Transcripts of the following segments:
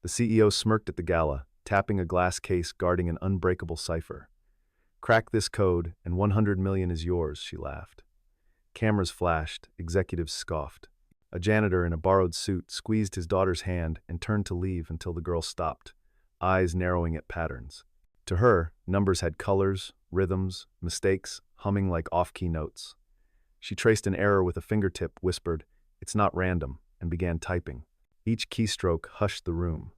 The CEO smirked at the gala, tapping a glass case guarding an unbreakable cipher. "Crack this code, and 100 million is yours," she laughed. Cameras flashed, executives scoffed. A janitor in a borrowed suit squeezed his daughter's hand and turned to leave until the girl stopped, eyes narrowing at patterns. To her, numbers had colors, rhythms, mistakes, humming like off-key notes. She traced an error with a fingertip, whispered, "It's not random," and began typing. Each keystroke hushed the room.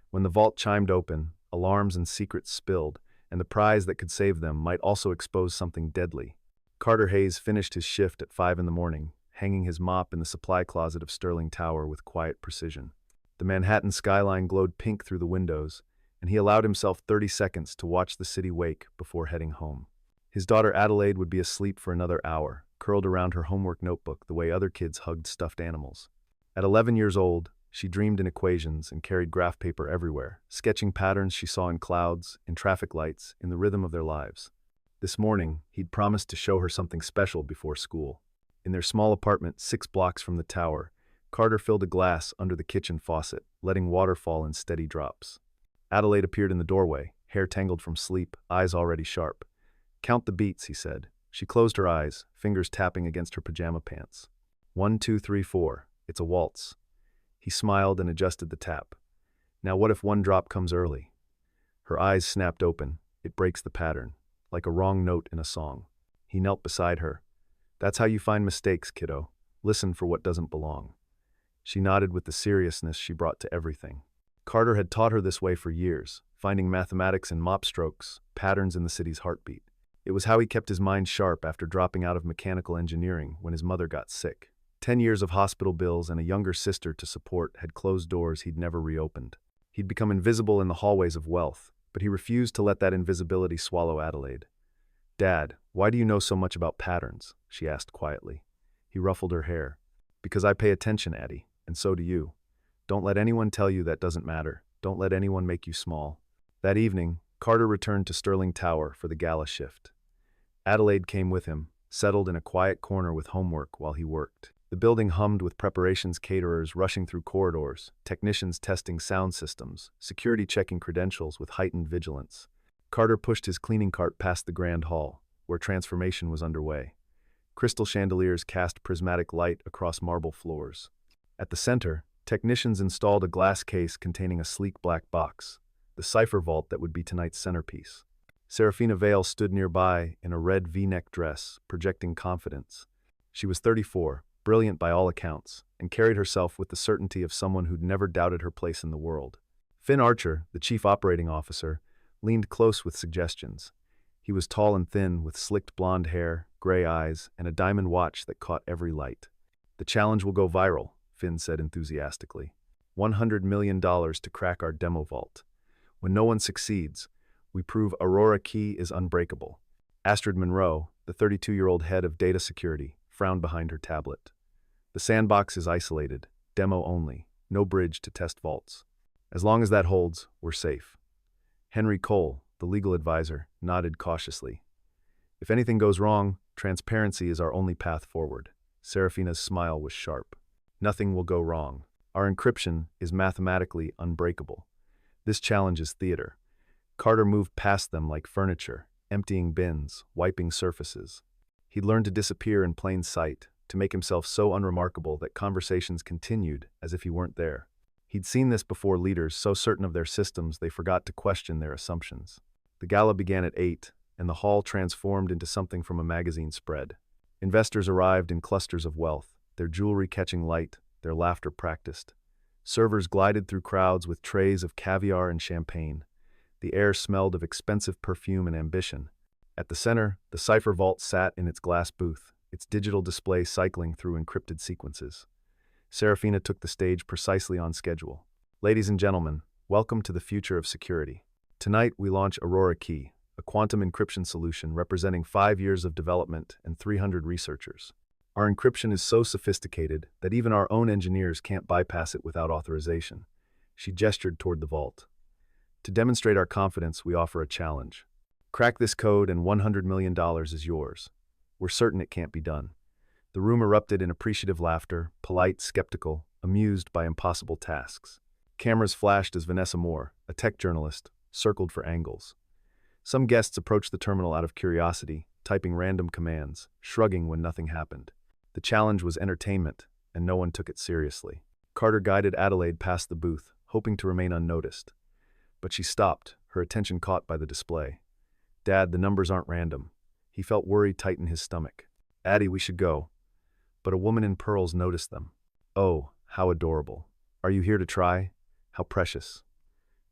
When the vault chimed open, alarms and secrets spilled, and the prize that could save them might also expose something deadly. Carter Hayes finished his shift at 5 in the morning, hanging his mop in the supply closet of Sterling Tower with quiet precision. The Manhattan skyline glowed pink through the windows, and he allowed himself 30 seconds to watch the city wake before heading home. His daughter Adelaide would be asleep for another hour, curled around her homework notebook the way other kids hugged stuffed animals. At 11 years old, she dreamed in equations and carried graph paper everywhere, sketching patterns she saw in clouds, in traffic lights, in the rhythm of their lives. This morning, he'd promised to show her something special before school. In their small apartment 6 blocks from the tower, Carter filled a glass under the kitchen faucet, letting water fall in steady drops. Adelaide appeared in the doorway, hair tangled from sleep, eyes already sharp. "Count the beats," he said. She closed her eyes, fingers tapping against her pajama pants. 1, 2, 3, 4. It's a waltz. He smiled and adjusted the tap. "Now what if one drop comes early?" Her eyes snapped open. It breaks the pattern, like a wrong note in a song. He knelt beside her. "That's how you find mistakes, kiddo. Listen for what doesn't belong." She nodded with the seriousness she brought to everything. Carter had taught her this way for years, finding mathematics in mop strokes, patterns in the city's heartbeat. It was how he kept his mind sharp after dropping out of mechanical engineering when his mother got sick. 10 years of hospital bills and a younger sister to support had closed doors he'd never reopened. He'd become invisible in the hallways of wealth, but he refused to let that invisibility swallow Adelaide. "Dad, why do you know so much about patterns?" she asked quietly. He ruffled her hair. "Because I pay attention, Addie, and so do you. Don't let anyone tell you that doesn't matter. Don't let anyone make you small." That evening, Carter returned to Sterling Tower for the gala shift. Adelaide came with him, settled in a quiet corner with homework while he worked. The building hummed with preparations, caterers rushing through corridors, technicians testing sound systems, security checking credentials with heightened vigilance. Carter pushed his cleaning cart past the grand hall, where transformation was underway. Crystal chandeliers cast prismatic light across marble floors. At the center, technicians installed a glass case containing a sleek black box, the cipher vault that would be tonight's centerpiece. Serafina Vale stood nearby in a red V-neck dress, projecting confidence. She was 34, brilliant by all accounts, and carried herself with the certainty of someone who'd never doubted her place in the world. Finn Archer, the chief operating officer, leaned close with suggestions. He was tall and thin, with slicked blonde hair, gray eyes, and a diamond watch that caught every light. "The challenge will go viral," Finn said enthusiastically. $100 million to crack our demo vault. When no one succeeds, we prove Aurora Key is unbreakable. Astrid Monroe, the 32-year-old head of data security, frowned behind her tablet. "The sandbox is isolated, demo only, no bridge to test vaults. As long as that holds, we're safe." Henry Cole, the legal advisor, nodded cautiously. "If anything goes wrong, transparency is our only path forward." Serafina's smile was sharp. "Nothing will go wrong. Our encryption is mathematically unbreakable. This challenge is theater." Carter moved past them like furniture, emptying bins, wiping surfaces. He'd learned to disappear in plain sight, to make himself so unremarkable that conversations continued as if he weren't there. He'd seen this before leaders so certain of their systems they forgot to question their assumptions. The gala began at 8, and the hall transformed into something from a magazine spread. Investors arrived in clusters of wealth, their jewelry catching light, their laughter practiced. Servers glided through crowds with trays of caviar and champagne. The air smelled of expensive perfume and ambition. At the center, the cipher vault sat in its glass booth, its digital display cycling through encrypted sequences. Serafina took the stage precisely on schedule. "Ladies and gentlemen, welcome to the future of security. Tonight we launch Aurora Key, a quantum encryption solution representing 5 years of development and 300 researchers. Our encryption is so sophisticated that even our own engineers can't bypass it without authorization." She gestured toward the vault. "To demonstrate our confidence, we offer a challenge. Crack this code and $100 million is yours. We're certain it can't be done." The room erupted in appreciative laughter, polite, skeptical, amused by impossible tasks. Cameras flashed as Vanessa Moore, a tech journalist, circled for angles. Some guests approached the terminal out of curiosity, typing random commands, shrugging when nothing happened. The challenge was entertainment, and no one took it seriously. Carter guided Adelaide past the booth, hoping to remain unnoticed. But she stopped, her attention caught by the display. "Dad, the numbers aren't random." He felt worry tighten his stomach. "Addie, we should go." But a woman in pearls noticed them. "Oh, how adorable. Are you here to try? How precious."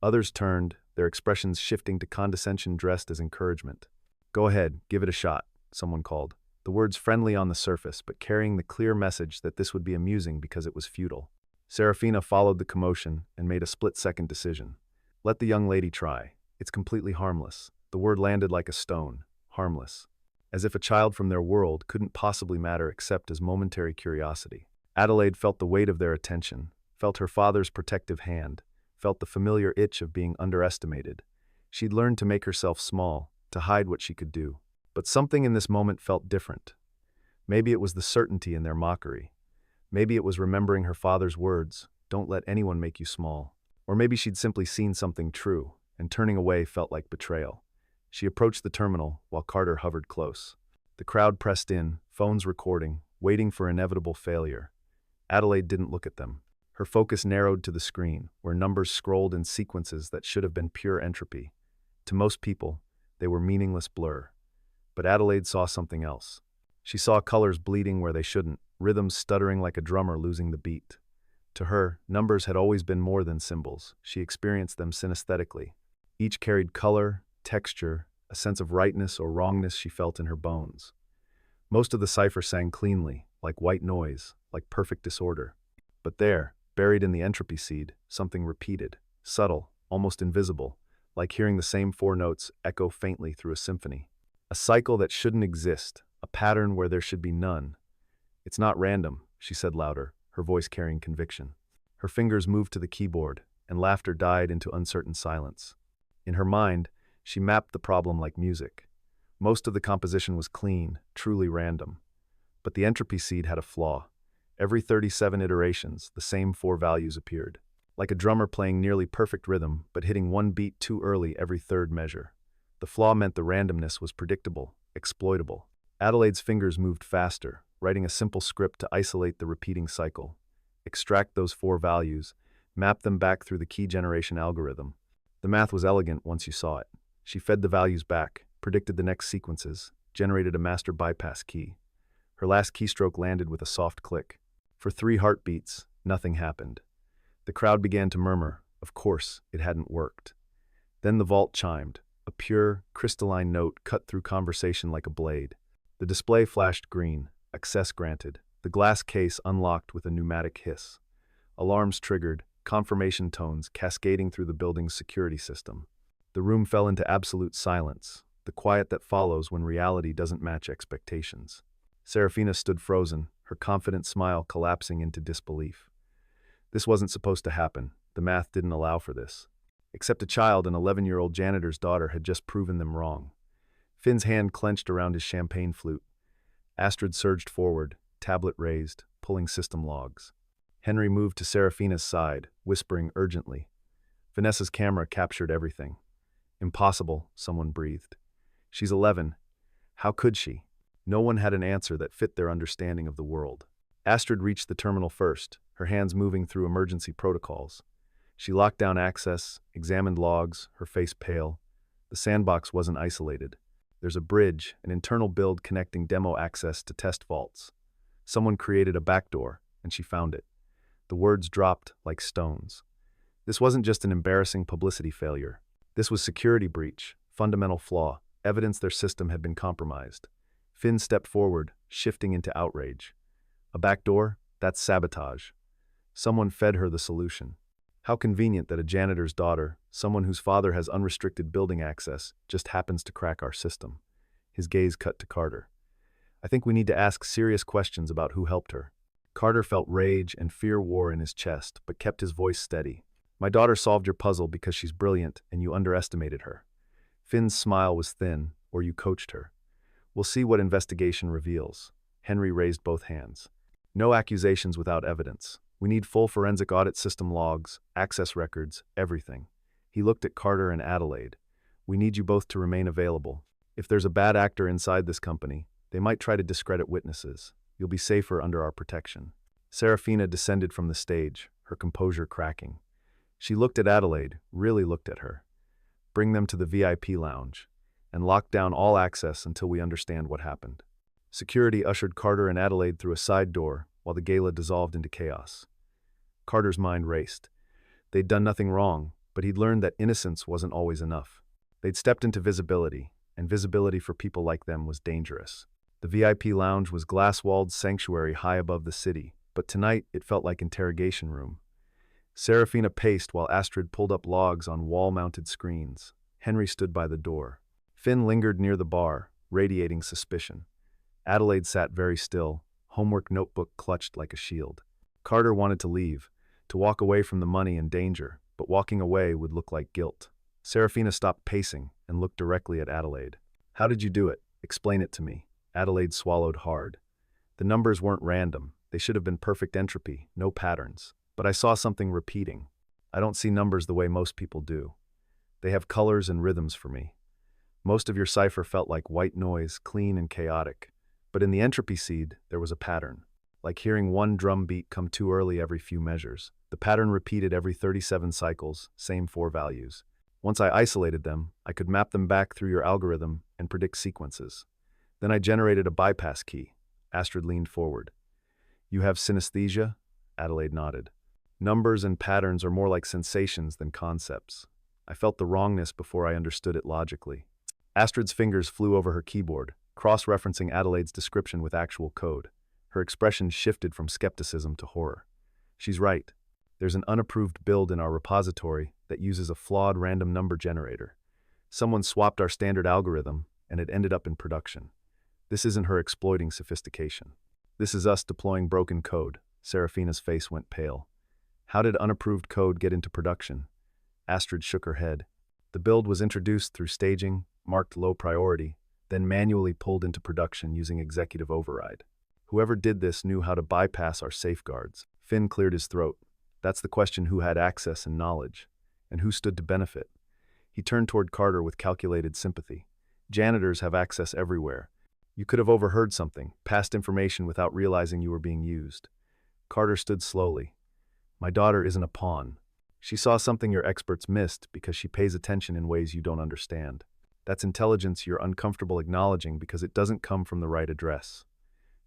Others turned, their expressions shifting to condescension dressed as encouragement. "Go ahead, give it a shot," someone called. The words friendly on the surface, but carrying the clear message that this would be amusing because it was futile. Serafina followed the commotion and made a split-second decision. "Let the young lady try. It's completely harmless." The word landed like a stone. Harmless. As if a child from their world couldn't possibly matter except as momentary curiosity. Adelaide felt the weight of their attention, felt her father's protective hand, felt the familiar itch of being underestimated. She'd learned to make herself small, to hide what she could do. But something in this moment felt different. Maybe it was the certainty in their mockery. Maybe it was remembering her father's words, "Don't let anyone make you small." Or maybe she'd simply seen something true, and turning away felt like betrayal. She approached the terminal while Carter hovered close. The crowd pressed in, phones recording, waiting for inevitable failure. Adelaide didn't look at them. Her focus narrowed to the screen, where numbers scrolled in sequences that should have been pure entropy. To most people, they were meaningless blur. But Adelaide saw something else. She saw colors bleeding where they shouldn't, rhythms stuttering like a drummer losing the beat. To her, numbers had always been more than symbols. She experienced them synesthetically. Each carried color, texture, a sense of rightness or wrongness she felt in her bones. Most of the cipher sang cleanly, like white noise, like perfect disorder. But there, buried in the entropy seed, something repeated, subtle, almost invisible, like hearing the same four notes echo faintly through a symphony. A cycle that shouldn't exist, a pattern where there should be none. "It's not random," she said louder, her voice carrying conviction. Her fingers moved to the keyboard, and laughter died into uncertain silence. In her mind, she mapped the problem like music. Most of the composition was clean, truly random. But the entropy seed had a flaw. Every 37 iterations, the same four values appeared. Like a drummer playing nearly perfect rhythm, but hitting one beat too early every third measure. The flaw meant the randomness was predictable, exploitable. Adelaide's fingers moved faster, writing a simple script to isolate the repeating cycle. Extract those four values, map them back through the key generation algorithm. The math was elegant once you saw it. She fed the values back, predicted the next sequences, generated a master bypass key. Her last keystroke landed with a soft click. For 3 heartbeats, nothing happened. The crowd began to murmur. Of course, it hadn't worked. Then the vault chimed, a pure, crystalline note cut through conversation like a blade. The display flashed green, access granted. The glass case unlocked with a pneumatic hiss. Alarms triggered, confirmation tones cascading through the building's security system. The room fell into absolute silence, the quiet that follows when reality doesn't match expectations. Serafina stood frozen, her confident smile collapsing into disbelief. This wasn't supposed to happen. The math didn't allow for this. Except a child, an 11-year-old janitor's daughter, had just proven them wrong. Finn's hand clenched around his champagne flute. Astrid surged forward, tablet raised, pulling system logs. Henry moved to Serafina's side, whispering urgently. Vanessa's camera captured everything. "Impossible," someone breathed. "She's 11. How could she?" No one had an answer that fit their understanding of the world. Astrid reached the terminal first, her hands moving through emergency protocols. She locked down access, examined logs, her face pale. The sandbox wasn't isolated. There's a bridge, an internal build connecting demo access to test vaults. Someone created a backdoor, and she found it. The words dropped like stones. This wasn't just an embarrassing publicity failure. This was security breach, fundamental flaw, evidence their system had been compromised. Finn stepped forward, shifting into outrage. A backdoor? That's sabotage. Someone fed her the solution. How convenient that a janitor's daughter, someone whose father has unrestricted building access, just happens to crack our system. His gaze cut to Carter. "I think we need to ask serious questions about who helped her." Carter felt rage and fear war in his chest, but kept his voice steady. "My daughter solved your puzzle because she's brilliant and you underestimated her. Finn's smile was thin, or you coached her. We'll see what investigation reveals." Henry raised both hands. "No accusations without evidence. We need full forensic audit system logs, access records, everything. He looked at Carter and Adelaide. We need you both to remain available. If there's a bad actor inside this company, they might try to discredit witnesses. You'll be safer under our protection. Serafina descended from the stage, her composure cracking. She looked at Adelaide, really looked at her. Bring them to the VIP lounge, and lock down all access until we understand what happened. Security ushered Carter and Adelaide through a side door while the gala dissolved into chaos. Carter's mind raced. They'd done nothing wrong, but he'd learned that innocence wasn't always enough. They'd stepped into visibility, and visibility for people like them was dangerous. The VIP lounge was glass-walled sanctuary high above the city, but tonight it felt like interrogation room. Serafina paced while Astrid pulled up logs on wall-mounted screens. Henry stood by the door. Finn lingered near the bar, radiating suspicion. Adelaide sat very still, homework notebook clutched like a shield. Carter wanted to leave, to walk away from the money and danger, but walking away would look like guilt. Serafina stopped pacing and looked directly at Adelaide. How did you do it? Explain it to me. Adelaide swallowed hard. The numbers weren't random. They should have been perfect entropy, no patterns. But I saw something repeating. I don't see numbers the way most people do. They have colors and rhythms for me. Most of your cipher felt like white noise, clean and chaotic. But in the entropy seed, there was a pattern. Like hearing one drum beat come too early every few measures. The pattern repeated every 37 cycles, same 4 values. Once I isolated them, I could map them back through your algorithm and predict sequences. Then I generated a bypass key. Astrid leaned forward. You have synesthesia? Adelaide nodded. Numbers and patterns are more like sensations than concepts. I felt the wrongness before I understood it logically. Astrid's fingers flew over her keyboard, cross-referencing Adelaide's description with actual code. Her expression shifted from skepticism to horror. She's right. There's an unapproved build in our repository that uses a flawed random number generator. Someone swapped our standard algorithm, and it ended up in production. This isn't her exploiting sophistication. This is us deploying broken code. Serafina's face went pale. How did unapproved code get into production? Astrid shook her head. The build was introduced through staging, marked low priority, then manually pulled into production using executive override. Whoever did this knew how to bypass our safeguards. Finn cleared his throat. That's the question: who had access and knowledge, and who stood to benefit? He turned toward Carter with calculated sympathy. Janitors have access everywhere. You could have overheard something, passed information without realizing you were being used. Carter stood slowly. My daughter isn't a pawn. She saw something your experts missed because she pays attention in ways you don't understand. That's intelligence you're uncomfortable acknowledging because it doesn't come from the right address.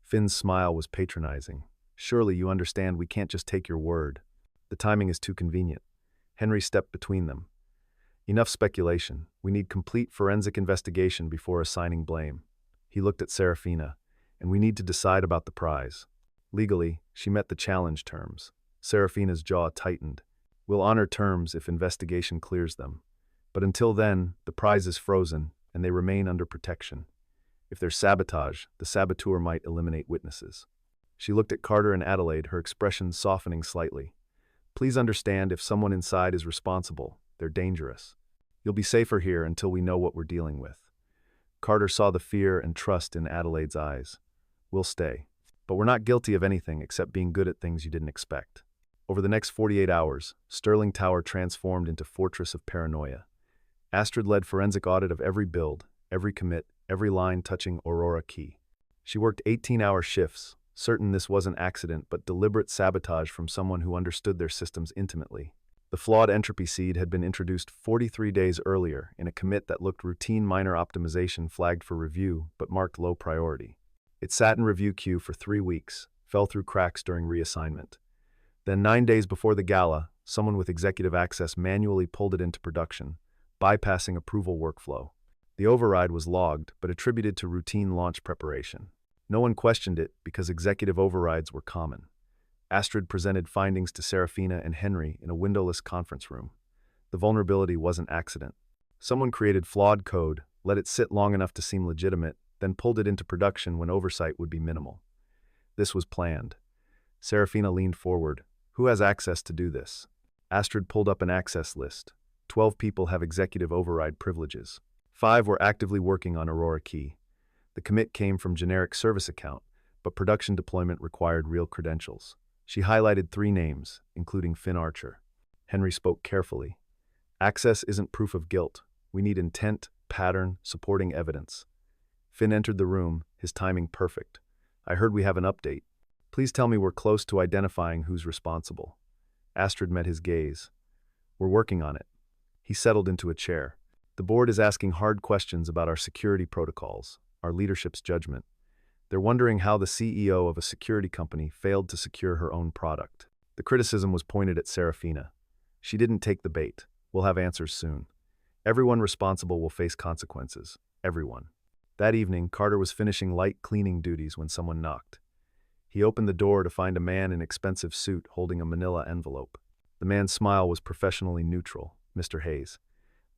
Finn's smile was patronizing. Surely you understand we can't just take your word. The timing is too convenient. Henry stepped between them. Enough speculation. We need complete forensic investigation before assigning blame. He looked at Serafina, and we need to decide about the prize. Legally, she met the challenge terms. Serafina's jaw tightened. We'll honor terms if investigation clears them. But until then, the prize is frozen, and they remain under protection. If there's sabotage, the saboteur might eliminate witnesses. She looked at Carter and Adelaide, her expression softening slightly. Please understand, if someone inside is responsible, they're dangerous. You'll be safer here until we know what we're dealing with. Carter saw the fear and trust in Adelaide's eyes. We'll stay. But we're not guilty of anything except being good at things you didn't expect. Over the next 48 hours, Sterling Tower transformed into fortress of paranoia. Astrid led forensic audit of every build, every commit, every line touching Aurora Key. She worked 18-hour shifts, certain this wasn't accident but deliberate sabotage from someone who understood their systems intimately. The flawed entropy seed had been introduced 43 days earlier in a commit that looked routine minor optimization flagged for review but marked low priority. It sat in review queue for 3 weeks, fell through cracks during reassignment. Then 9 days before the gala, someone with executive access manually pulled it into production, bypassing approval workflow. The override was logged but attributed to routine launch preparation. No one questioned it because executive overrides were common. Astrid presented findings to Serafina and Henry in a windowless conference room. The vulnerability wasn't accident. Someone created flawed code, let it sit long enough to seem legitimate, then pulled it into production when oversight would be minimal. This was planned. Serafina leaned forward. Who has access to do this? Astrid pulled up an access list. 12 people have executive override privileges. 5 were actively working on Aurora Key. The commit came from generic service account, but production deployment required real credentials. She highlighted 3 names, including Finn Archer. Henry spoke carefully. Access isn't proof of guilt. We need intent, pattern, supporting evidence. Finn entered the room, his timing perfect. I heard we have an update. Please tell me we're close to identifying who's responsible. Astrid met his gaze. We're working on it. He settled into a chair. The board is asking hard questions about our security protocols, our leadership's judgment. They're wondering how the CEO of a security company failed to secure her own product. The criticism was pointed at Serafina. She didn't take the bait. We'll have answers soon. Everyone responsible will face consequences. Everyone. That evening, Carter was finishing light cleaning duties when someone knocked. He opened the door to find a man in an expensive suit holding a manila envelope. The man's smile was professionally neutral. Mr. Hayes.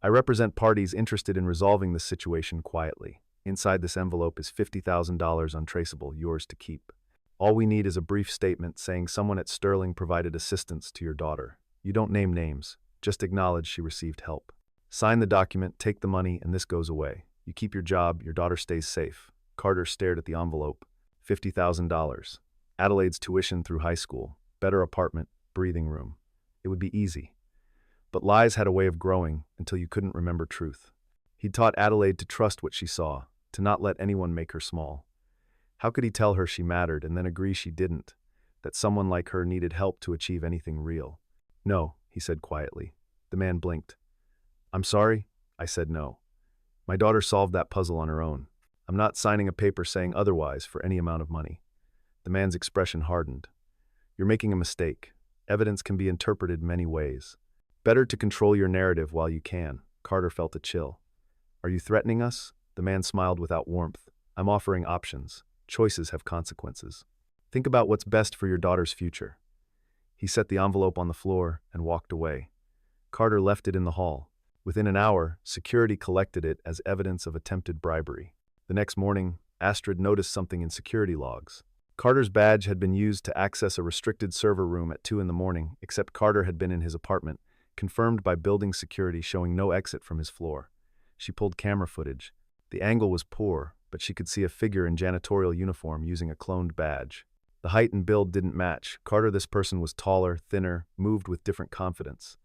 I represent parties interested in resolving this situation quietly. Inside this envelope is $50,000 untraceable, yours to keep. All we need is a brief statement saying someone at Sterling provided assistance to your daughter. You don't name names, just acknowledge she received help. Sign the document, take the money, and this goes away. You keep your job, your daughter stays safe. Carter stared at the envelope. $50,000. Adelaide's tuition through high school. Better apartment, breathing room. It would be easy. But lies had a way of growing until you couldn't remember truth. He'd taught Adelaide to trust what she saw, to not let anyone make her small. How could he tell her she mattered and then agree she didn't, that someone like her needed help to achieve anything real? No, he said quietly. The man blinked. I'm sorry, I said no. My daughter solved that puzzle on her own. I'm not signing a paper saying otherwise for any amount of money. The man's expression hardened. You're making a mistake. Evidence can be interpreted many ways. Better to control your narrative while you can. Carter felt a chill. Are you threatening us? The man smiled without warmth. I'm offering options. Choices have consequences. Think about what's best for your daughter's future. He set the envelope on the floor and walked away. Carter left it in the hall. Within an hour, security collected it as evidence of attempted bribery. The next morning, Astrid noticed something in security logs. Carter's badge had been used to access a restricted server room at 2 a.m, except Carter had been in his apartment, confirmed by building security showing no exit from his floor. She pulled camera footage. The angle was poor, but she could see a figure in janitorial uniform using a cloned badge. The height and build didn't match. Carter, this person was taller, thinner, moved with different confidence.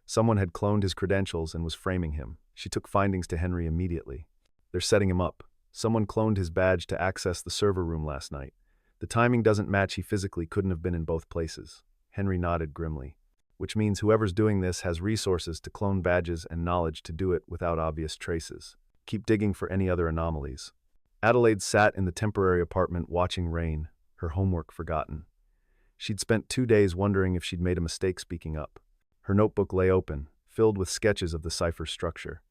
Someone had cloned his credentials and was framing him. She took findings to Henry immediately. They're setting him up. Someone cloned his badge to access the server room last night. The timing doesn't match. He physically couldn't have been in both places. Henry nodded grimly. Which means whoever's doing this has resources to clone badges and knowledge to do it without obvious traces. Keep digging for any other anomalies. Adelaide sat in the temporary apartment watching rain, her homework forgotten. She'd spent 2 days wondering if she'd made a mistake speaking up. Her notebook lay open, filled with sketches of the cipher structure.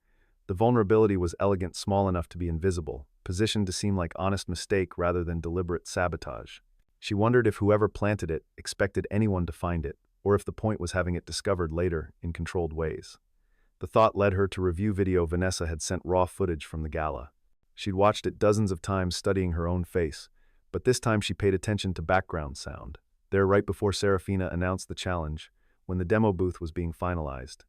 The vulnerability was elegant, small enough to be invisible, positioned to seem like honest mistake rather than deliberate sabotage. She wondered if whoever planted it expected anyone to find it, or if the point was having it discovered later in controlled ways. The thought led her to review video Vanessa had sent raw footage from the gala. She'd watched it dozens of times studying her own face, but this time she paid attention to background sound. There, right before Serafina announced the challenge, when the demo booth was being finalized.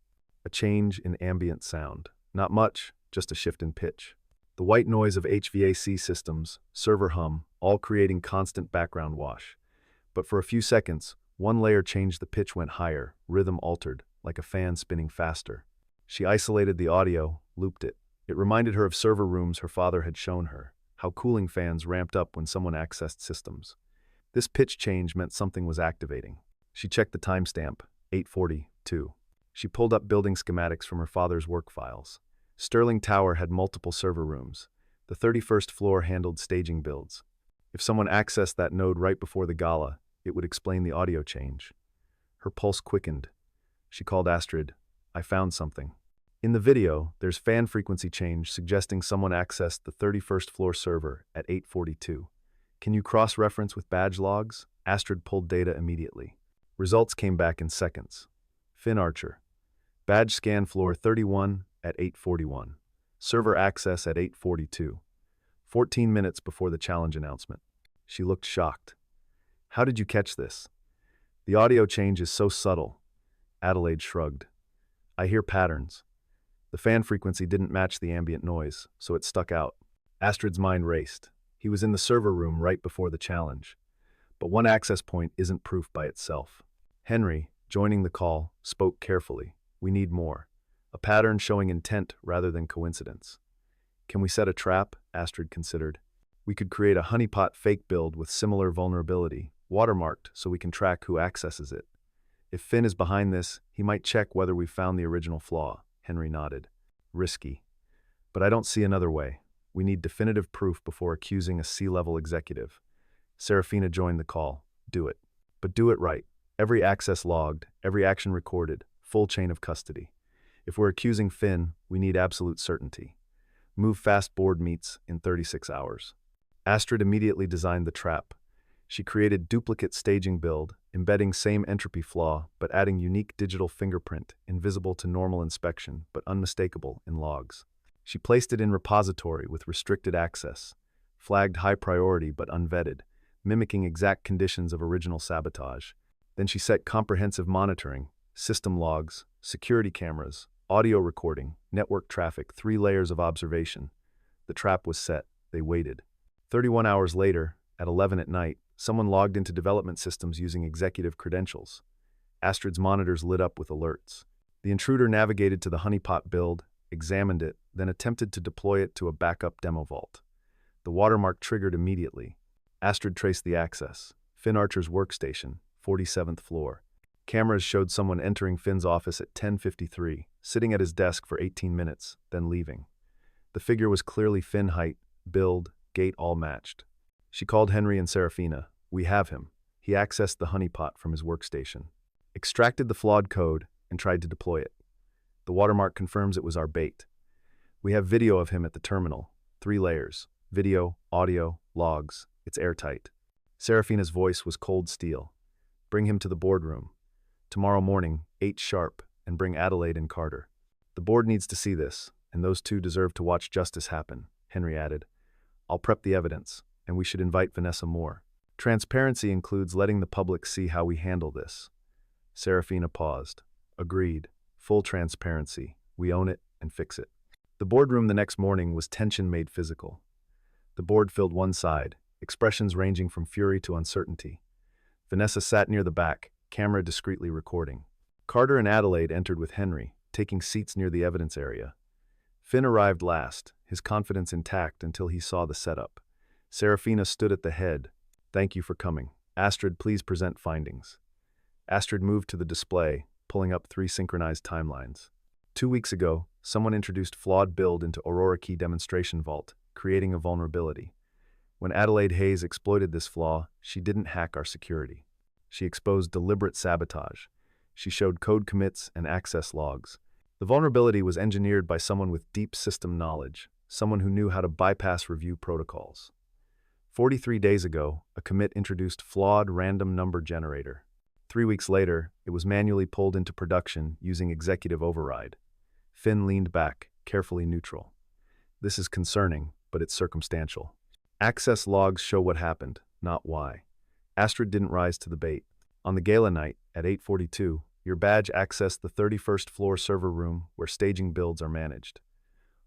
A change in ambient sound. Not much, just a shift in pitch. The white noise of HVAC systems, server hum, all creating constant background wash. But for a few seconds, one layer changed, the pitch went higher, rhythm altered, like a fan spinning faster. She isolated the audio, looped it. It reminded her of server rooms her father had shown her, how cooling fans ramped up when someone accessed systems. This pitch change meant something was activating. She checked the timestamp, 8:42. She pulled up building schematics from her father's work files. Sterling Tower had multiple server rooms. The 31st floor handled staging builds. If someone accessed that node right before the gala, it would explain the audio change. Her pulse quickened. She called Astrid. I found something. In the video, there's fan frequency change suggesting someone accessed the 31st floor server at 8:42. Can you cross-reference with badge logs? Astrid pulled data immediately. Results came back in seconds. Finn Archer. Badge scan floor 31 at 8:41. Server access at 8:42. 14 minutes before the challenge announcement. She looked shocked. How did you catch this? The audio change is so subtle. Adelaide shrugged. I hear patterns. The fan frequency didn't match the ambient noise, so it stuck out. Astrid's mind raced. He was in the server room right before the challenge. But one access point isn't proof by itself. Henry, joining the call, spoke carefully. We need more. A pattern showing intent rather than coincidence. Can we set a trap? Astrid considered. We could create a honeypot fake build with similar vulnerability, watermarked so we can track who accesses it. If Finn is behind this, he might check whether we found the original flaw. Henry nodded. Risky. But I don't see another way. We need definitive proof before accusing a C-level executive. Serafina joined the call. Do it. But do it right. Every access logged, every action recorded, full chain of custody. If we're accusing Finn, we need absolute certainty. Move fast board meets in 36 hours. Astrid immediately designed the trap. She created duplicate staging build, embedding same entropy flaw, but adding unique digital fingerprint, invisible to normal inspection, but unmistakable in logs. She placed it in repository with restricted access, flagged high priority but unvetted, mimicking exact conditions of original sabotage. Then she set comprehensive monitoring, system logs, security cameras, audio recording, network traffic, 3 layers of observation. The trap was set. They waited. 31 hours later, at 11 at night, someone logged into development systems using executive credentials. Astrid's monitors lit up with alerts. The intruder navigated to the honeypot build, examined it, then attempted to deploy it to a backup demo vault. The watermark triggered immediately. Astrid traced the access. Finn Archer's workstation, 47th floor. Cameras showed someone entering Finn's office at 10:53, sitting at his desk for 18 minutes, then leaving. The figure was clearly Finn height, build, gait all matched. She called Henry and Serafina. We have him. He accessed the honeypot from his workstation, extracted the flawed code, and tried to deploy it. The watermark confirms it was our bait. We have video of him at the terminal. 3 layers. Video, audio, logs. It's airtight. Serafina's voice was cold steel. Bring him to the boardroom. Tomorrow morning, 8 sharp, and bring Adelaide and Carter. The board needs to see this, and those two deserve to watch justice happen, Henry added. I'll prep the evidence, and we should invite Vanessa Moore. Transparency includes letting the public see how we handle this. Serafina paused. Agreed. Full transparency. We own it and fix it. The boardroom the next morning was tension made physical. The board filled one side, expressions ranging from fury to uncertainty. Vanessa sat near the back, camera discreetly recording. Carter and Adelaide entered with Henry, taking seats near the evidence area. Finn arrived last, his confidence intact until he saw the setup. Serafina stood at the head. Thank you for coming. Astrid, please present findings. Astrid moved to the display, pulling up 3 synchronized timelines. 2 weeks ago, someone introduced flawed build into Aurora Key Demonstration Vault, creating a vulnerability. When Adelaide Hayes exploited this flaw, she didn't hack our security. She exposed deliberate sabotage. She showed code commits and access logs. The vulnerability was engineered by someone with deep system knowledge, someone who knew how to bypass review protocols. 43 days ago, a commit introduced flawed random number generator. 3 weeks later, it was manually pulled into production using executive override. Finn leaned back, carefully neutral. This is concerning, but it's circumstantial. Access logs show what happened, not why. Astrid didn't rise to the bait. On the gala night, at 8:42, your badge accessed the 31st floor server room where staging builds are managed.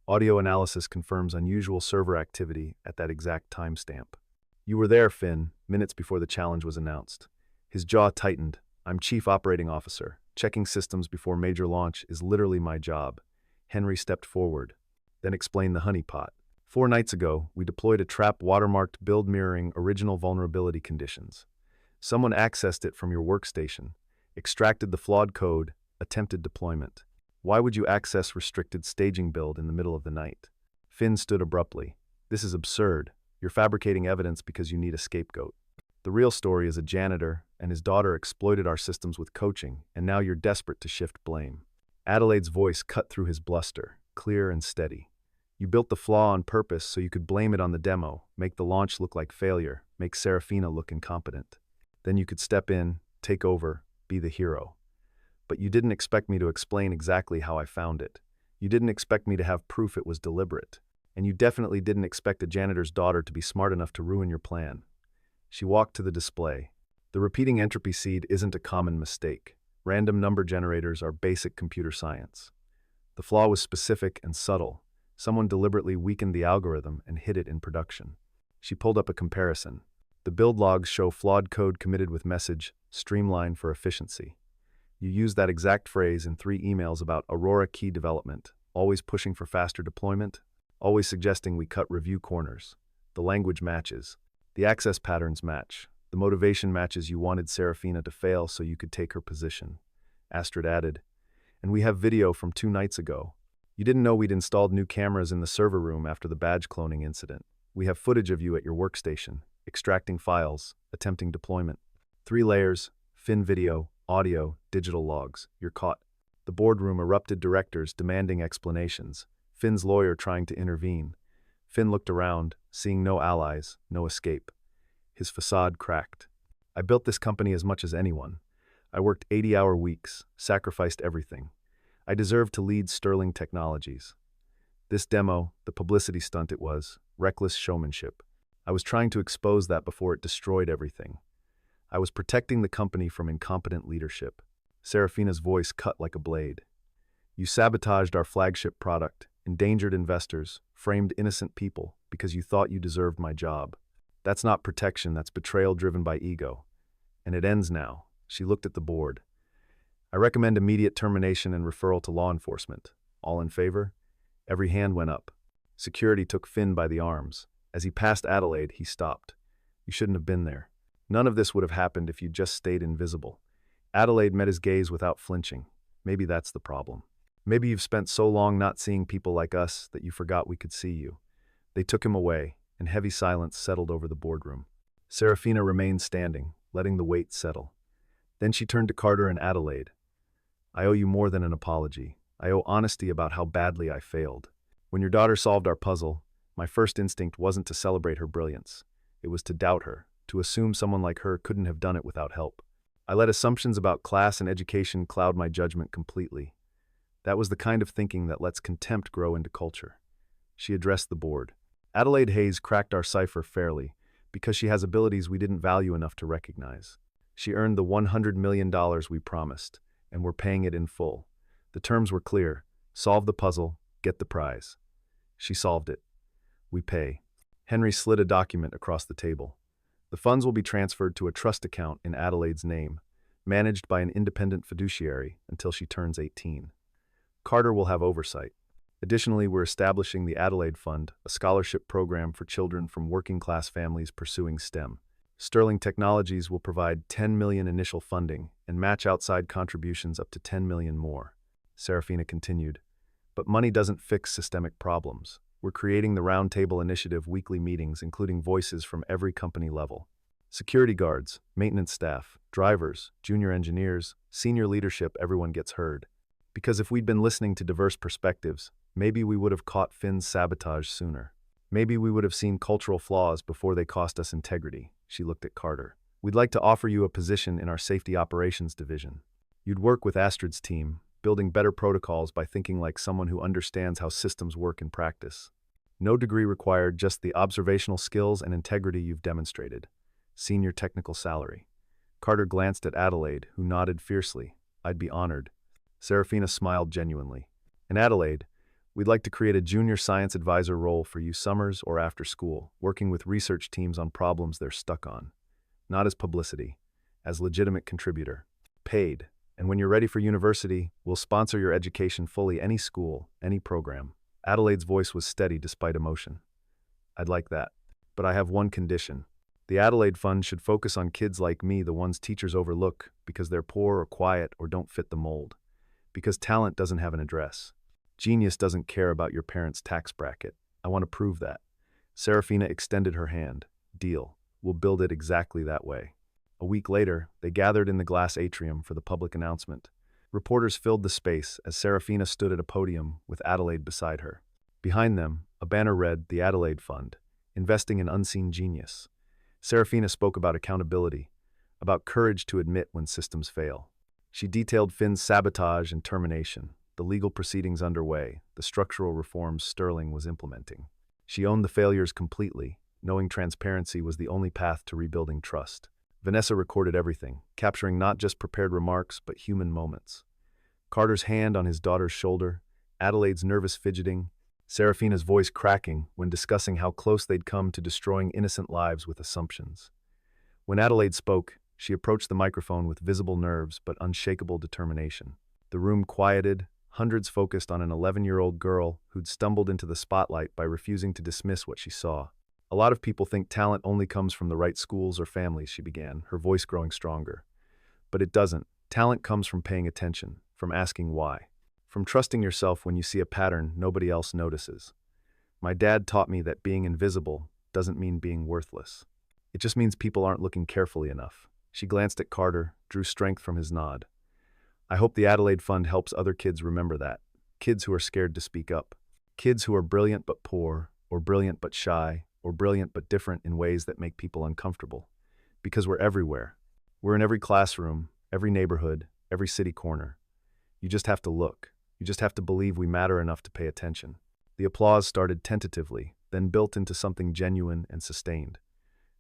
Audio analysis confirms unusual server activity at that exact timestamp. You were there, Finn, minutes before the challenge was announced. His jaw tightened. I'm Chief Operating Officer. Checking systems before major launch is literally my job. Henry stepped forward, then explained the honeypot. 4 nights ago, we deployed a trap watermarked build mirroring original vulnerability conditions. Someone accessed it from your workstation, extracted the flawed code, attempted deployment. Why would you access restricted staging build in the middle of the night? Finn stood abruptly. This is absurd. You're fabricating evidence because you need a scapegoat. The real story is a janitor and his daughter exploited our systems with coaching, and now you're desperate to shift blame. Adelaide's voice cut through his bluster, clear and steady. You built the flaw on purpose so you could blame it on the demo, make the launch look like failure, make Serafina look incompetent. Then you could step in, take over, be the hero. But you didn't expect me to explain exactly how I found it. You didn't expect me to have proof it was deliberate. And you definitely didn't expect a janitor's daughter to be smart enough to ruin your plan. She walked to the display. The repeating entropy seed isn't a common mistake. Random number generators are basic computer science. The flaw was specific and subtle. Someone deliberately weakened the algorithm and hid it in production. She pulled up a comparison. The build logs show flawed code committed with message, streamline for efficiency. You use that exact phrase in 3 emails about Aurora key development, always pushing for faster deployment, always suggesting we cut review corners. The language matches. The access patterns match. The motivation matches. You wanted Serafina to fail so you could take her position. Astrid added, and we have video from 2 nights ago. You didn't know we'd installed new cameras in the server room after the badge cloning incident. We have footage of you at your workstation, extracting files, attempting deployment. 3 layers, Fin video, audio, digital logs. You're caught. The boardroom erupted, directors demanding explanations. Fin's lawyer trying to intervene. Fin looked around, seeing no allies, no escape. His facade cracked. I built this company as much as anyone. I worked 80-hour weeks, sacrificed everything. I deserve to lead Sterling Technologies. This demo, the publicity stunt it was, reckless showmanship. I was trying to expose that before it destroyed everything. I was protecting the company from incompetent leadership. Serafina's voice cut like a blade. You sabotaged our flagship product, endangered investors, framed innocent people because you thought you deserved my job. That's not protection, that's betrayal driven by ego. And it ends now. She looked at the board. I recommend immediate termination and referral to law enforcement. All in favor? Every hand went up. Security took Fin by the arms. As he passed Adelaide, he stopped. You shouldn't have been there. None of this would have happened if you'd just stayed invisible. Adelaide met his gaze without flinching. Maybe that's the problem. Maybe you've spent so long not seeing people like us that you forgot we could see you. They took him away, and heavy silence settled over the boardroom. Serafina remained standing, letting the weight settle. Then she turned to Carter and Adelaide. I owe you more than an apology. I owe honesty about how badly I failed. When your daughter solved our puzzle, my first instinct wasn't to celebrate her brilliance. It was to doubt her, to assume someone like her couldn't have done it without help. I let assumptions about class and education cloud my judgment completely. That was the kind of thinking that lets contempt grow into culture. She addressed the board. Adelaide Hayes cracked our cipher fairly because she has abilities we didn't value enough to recognize. She earned the $100 million we promised, and we're paying it in full. The terms were clear. Solve the puzzle, get the prize. She solved it. We pay. Henry slid a document across the table. The funds will be transferred to a trust account in Adelaide's name, managed by an independent fiduciary until she turns 18. Carter will have oversight. Additionally, we're establishing the Adelaide Fund, a scholarship program for children from working-class families pursuing STEM. Sterling Technologies will provide $10 million initial funding and match outside contributions up to $10 million more. Serafina continued, but money doesn't fix systemic problems. We're creating the Roundtable Initiative weekly meetings, including voices from every company level. Security guards, maintenance staff, drivers, junior engineers, senior leadership, everyone gets heard. Because if we'd been listening to diverse perspectives, maybe we would have caught Fin's sabotage sooner. Maybe we would have seen cultural flaws before they cost us integrity. She looked at Carter. We'd like to offer you a position in our Safety Operations Division. You'd work with Astrid's team, building better protocols by thinking like someone who understands how systems work in practice. No degree required, just the observational skills and integrity you've demonstrated. Senior technical salary. Carter glanced at Adelaide, who nodded fiercely. I'd be honored. Serafina smiled genuinely. And Adelaide, we'd like to create a junior science advisor role for you summers or after school, working with research teams on problems they're stuck on. Not as publicity, as legitimate contributor. Paid. And when you're ready for university, we'll sponsor your education fully, any school, any program. Adelaide's voice was steady despite emotion. I'd like that. But I have one condition. The Adelaide Fund should focus on kids like me, the ones teachers overlook because they're poor or quiet or don't fit the mold. Because talent doesn't have an address. Genius doesn't care about your parents' tax bracket. I want to prove that. Serafina extended her hand. Deal. We'll build it exactly that way. A week later, they gathered in the glass atrium for the public announcement. Reporters filled the space as Serafina stood at a podium with Adelaide beside her. Behind them, a banner read, The Adelaide Fund, Investing in Unseen Genius. Serafina spoke about accountability, about courage to admit when systems fail. She detailed Fin's sabotage and termination, the legal proceedings underway, the structural reforms Sterling was implementing. She owned the failures completely, knowing transparency was the only path to rebuilding trust. Vanessa recorded everything, capturing not just prepared remarks, but human moments. Carter's hand on his daughter's shoulder, Adelaide's nervous fidgeting, Serafina's voice cracking when discussing how close they'd come to destroying innocent lives with assumptions. When Adelaide spoke, she approached the microphone with visible nerves but unshakable determination. The room quieted, hundreds focused on an 11-year-old girl who'd stumbled into the spotlight by refusing to dismiss what she saw. A lot of people think talent only comes from the right schools or families, she began, her voice growing stronger. But it doesn't. Talent comes from paying attention, from asking why, from trusting yourself when you see a pattern nobody else notices. My dad taught me that being invisible doesn't mean being worthless. It just means people aren't looking carefully enough. She glanced at Carter, drew strength from his nod. I hope the Adelaide Fund helps other kids remember that. Kids who are scared to speak up. Kids who are brilliant but poor, or brilliant but shy, or brilliant but different in ways that make people uncomfortable. Because we're everywhere. We're in every classroom, every neighborhood, every city corner. You just have to look. You just have to believe we matter enough to pay attention. The applause started tentatively, then built into something genuine and sustained.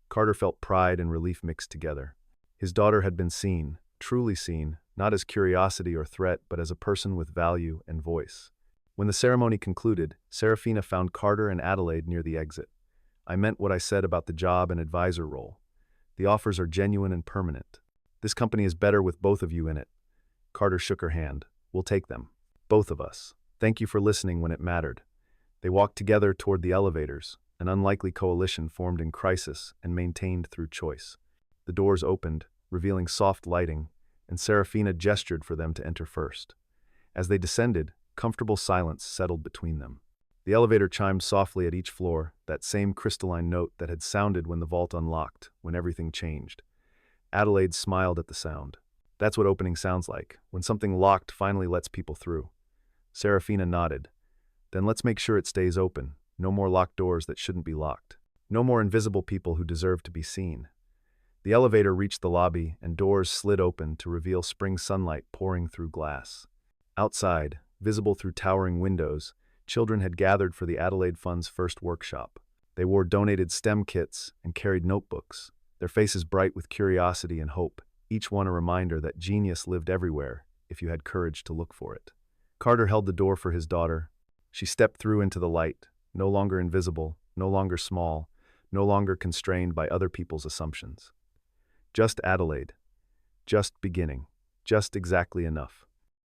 Carter felt pride and relief mixed together. His daughter had been seen, truly seen, not as curiosity or threat, but as a person with value and voice. When the ceremony concluded, Serafina found Carter and Adelaide near the exit. I meant what I said about the job and advisor role. The offers are genuine and permanent. This company is better with both of you in it. Carter shook her hand. We'll take them. Both of us. Thank you for listening when it mattered. They walked together toward the elevators, an unlikely coalition formed in crisis and maintained through choice. The doors opened, revealing soft lighting, and Serafina gestured for them to enter first. As they descended, comfortable silence settled between them. The elevator chimed softly at each floor, that same crystalline note that had sounded when the vault unlocked, when everything changed. Adelaide smiled at the sound. That's what opening sounds like, when something locked finally lets people through. Serafina nodded. Then let's make sure it stays open. No more locked doors that shouldn't be locked. No more invisible people who deserve to be seen. The elevator reached the lobby, and doors slid open to reveal spring sunlight pouring through glass. Outside, visible through towering windows, children had gathered for the Adelaide Fund's first workshop. They wore donated STEM kits and carried notebooks, their faces bright with curiosity and hope, each one a reminder that genius lived everywhere if you had courage to look for it. Carter held the door for his daughter. She stepped through into the light, no longer invisible, no longer small, no longer constrained by other people's assumptions. Just Adelaide. Just beginning. Just exactly enough.